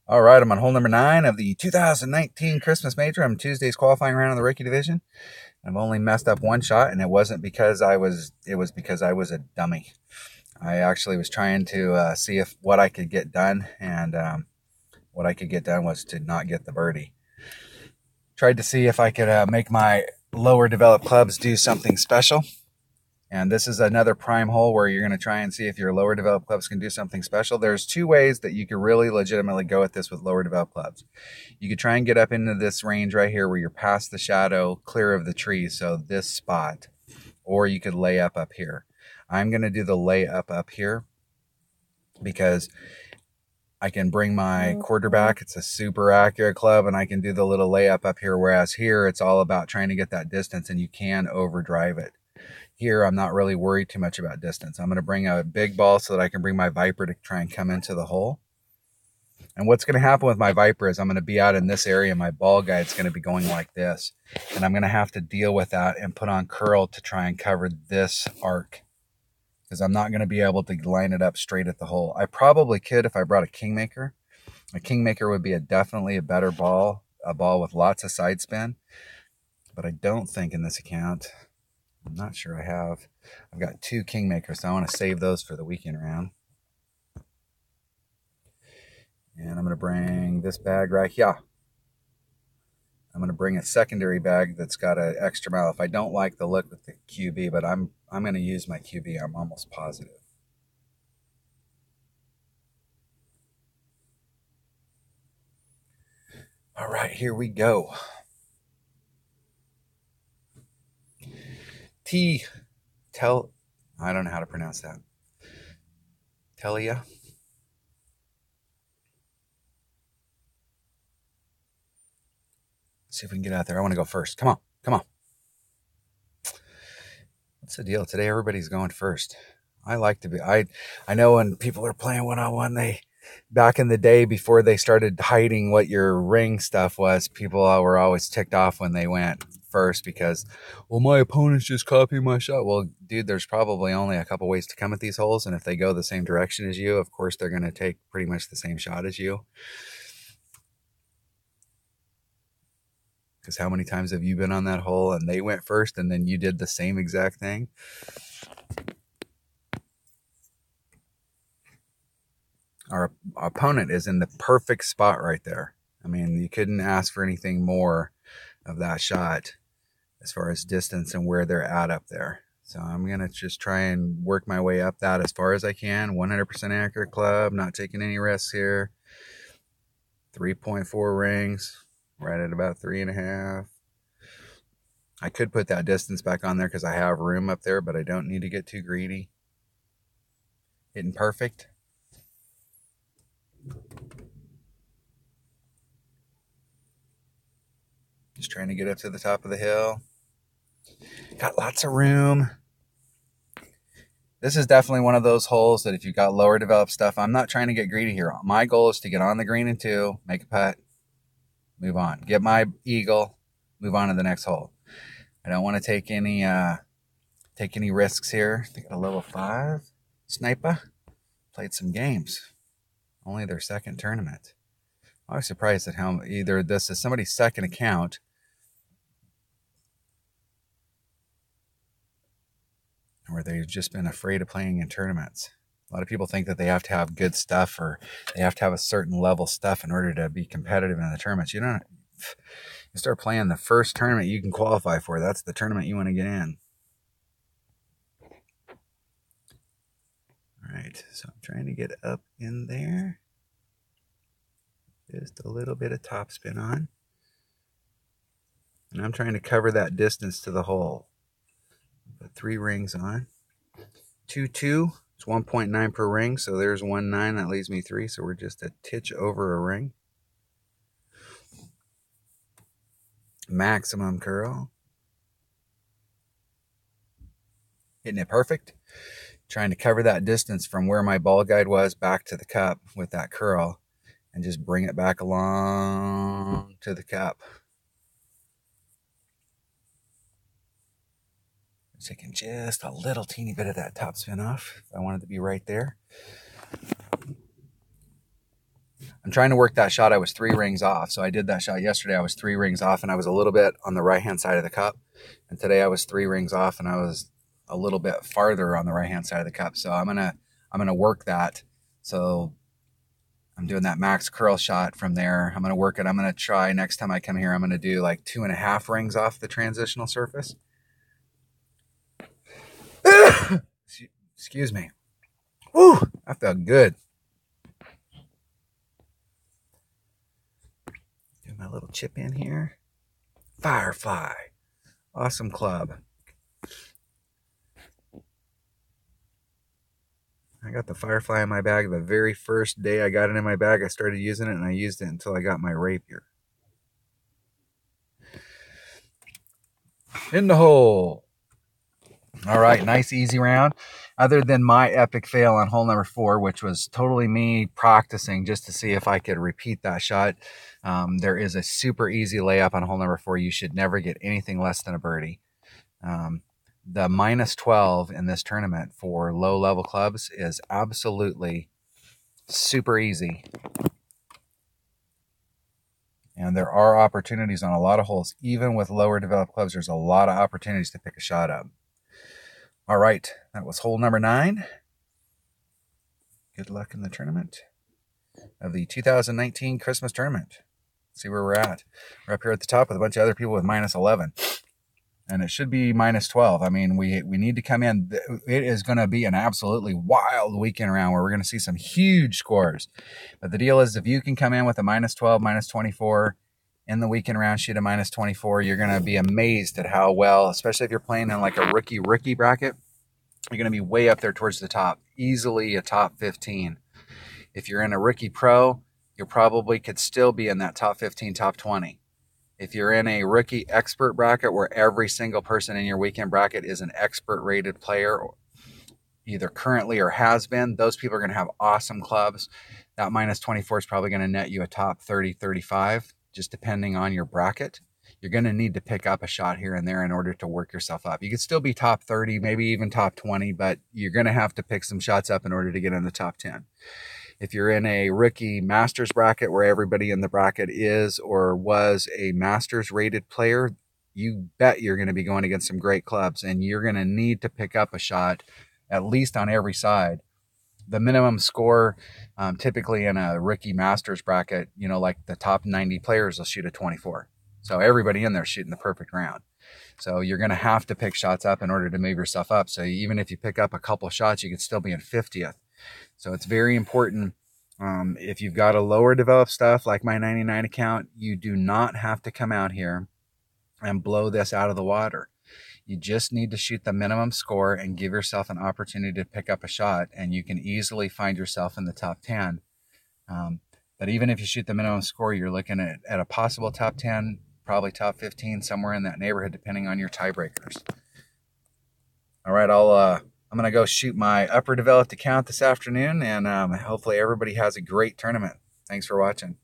All right, I'm on hole number 9 of the 2019 Christmas Major. I'm Tuesday's qualifying round in the rookie division. I've only messed up one shot, and it wasn't because it was because I was a dummy. I actually was trying to see if what I could get done, and what I could get done was to not get the birdie. Tried to see if I could make my lower developed clubs do something special. And this is another prime hole where you're going to try and see if your lower developed clubs can do something special. There's two ways that you could really legitimately go at this with lower developed clubs. You could try and get up into this range right here where you're past the shadow, clear of the trees, so this spot. Or you could lay up here. I'm going to do the lay up here because I can bring my quarterback. It's a super accurate club, and I can do the little layup up here, whereas here it's all about trying to get that distance, and you can overdrive it. Here, I'm not really worried too much about distance. I'm going to bring a big ball so that I can bring my Viper to try and come into the hole. And what's going to happen with my Viper is I'm going to be out in this area. My ball guide's going to be going like this. And I'm going to have to deal with that and put on curl to try and cover this arc, because I'm not going to be able to line it up straight at the hole. I probably could if I brought a Kingmaker. A Kingmaker would be definitely a better ball, a ball with lots of side spin. But I don't think in this account, I'm not sure I have. I've got two Kingmakers, so I want to save those for the weekend round. And I'm going to bring this bag right here. I'm going to bring a secondary bag that's got an extra mile. If I don't like the look with the QB, but I'm going to use my QB. I'm almost positive. All right, here we go. I don't know how to pronounce that. Telia. See if we can get out there. I want to go first. Come on. Come on. What's the deal? Today everybody's going first. I like to be. I know when people are playing one-on-one, back in the day before they started hiding what your ring stuff was, people were always ticked off when they went first because, well, my opponent's just copying my shot. Well, dude, there's probably only a couple ways to come at these holes, and if they go the same direction as you, of course they're going to take pretty much the same shot as you. Because how many times have you been on that hole and they went first and then you did the same exact thing? Our opponent is in the perfect spot right there. I mean, you couldn't ask for anything more of that shot as far as distance and where they're at up there. So I'm going to just try and work my way up that as far as I can. 100% accurate club, not taking any risks here. 3.4 rings, right at about 3.5. I could put that distance back on there because I have room up there, but I don't need to get too greedy. Hitting perfect. Just trying to get up to the top of the hill. Got lots of room. This is definitely one of those holes that if you've got lower developed stuff, I'm not trying to get greedy here. My goal is to get on the green in 2, make a putt, move on. Get my eagle, move on to the next hole. I don't want to take any risks here. They got a level 5 sniper. Played some games. Only their second tournament. I was surprised at how either this is somebody's second account or they've just been afraid of playing in tournaments. A lot of people think that they have to have good stuff or they have to have a certain level stuff in order to be competitive in the tournaments. You don't. You start playing the first tournament you can qualify for. That's the tournament you want to get in. All right, so I'm trying to get up in there. Just a little bit of topspin on. And I'm trying to cover that distance to the hole. Put 3 rings on. 2-2. It's 1.9 per ring, so there's 1.9. That leaves me 3, so we're just a titch over a ring. Maximum curl. Hitting it perfect. Trying to cover that distance from where my ball guide was back to the cup with that curl and just bring it back along to the cup. Taking just a little teeny bit of that top spin off if I wanted to be right there. I'm trying to work that shot. I was 3 rings off. So I did that shot yesterday. I was 3 rings off, and I was a little bit on the right-hand side of the cup. And today I was 3 rings off, and I was a little bit farther on the right-hand side of the cup. So I'm gonna work that. So I'm doing that max curl shot from there. I'm gonna work it. I'm gonna try next time I come here. I'm gonna do like 2.5 rings off the transitional surface. Excuse me. Woo, that felt good. Do my little chip in here. Firefly. Awesome club. I got the Firefly in my bag the very first day I got it in my bag. I started using it, and I used it until I got my Rapier. In the hole. All right, nice easy round. Other than my epic fail on hole number 4, which was totally me practicing just to see if I could repeat that shot, there is a super easy layup on hole number 4. You should never get anything less than a birdie. The minus 12 in this tournament for low-level clubs is absolutely super easy. And there are opportunities on a lot of holes. Even with lower developed clubs, there's a lot of opportunities to pick a shot up. All right, that was hole number 9. Good luck in the tournament of the 2019 Christmas tournament. Let's see where we're at. We're up here at the top with a bunch of other people with minus 11. And it should be minus 12. I mean, we need to come in. It is going to be an absolutely wild weekend round where we're going to see some huge scores. But the deal is, if you can come in with a minus 12, minus 24 in the weekend round, shoot a minus 24, you're going to be amazed at how well, especially if you're playing in like a rookie bracket, you're going to be way up there towards the top, easily a top 15. If you're in a rookie pro, you probably could still be in that top 15, top 20. If you're in a rookie expert bracket where every single person in your weekend bracket is an expert rated player, either currently or has been, those people are going to have awesome clubs. That minus 24 is probably going to net you a top 30, 35, just depending on your bracket. You're going to need to pick up a shot here and there in order to work yourself up. You could still be top 30, maybe even top 20, but you're going to have to pick some shots up in order to get in the top 10. If you're in a rookie Masters bracket where everybody in the bracket is or was a Masters rated player, you bet you're going to be going against some great clubs, and you're going to need to pick up a shot at least on every side. The minimum score typically in a rookie Masters bracket, like the top 90 players will shoot a 24. So everybody in there is shooting the perfect round. So you're going to have to pick shots up in order to move yourself up. So even if you pick up a couple shots, you could still be in 50th. So it's very important. If you've got a lower developed stuff like my 99 account, you do not have to come out here and blow this out of the water. You just need to shoot the minimum score and give yourself an opportunity to pick up a shot, and you can easily find yourself in the top 10. But even if you shoot the minimum score, you're looking at a possible top 10, probably top 15, somewhere in that neighborhood, depending on your tiebreakers. All right, I'm going to go shoot my upper developed account this afternoon, and hopefully everybody has a great tournament. Thanks for watching.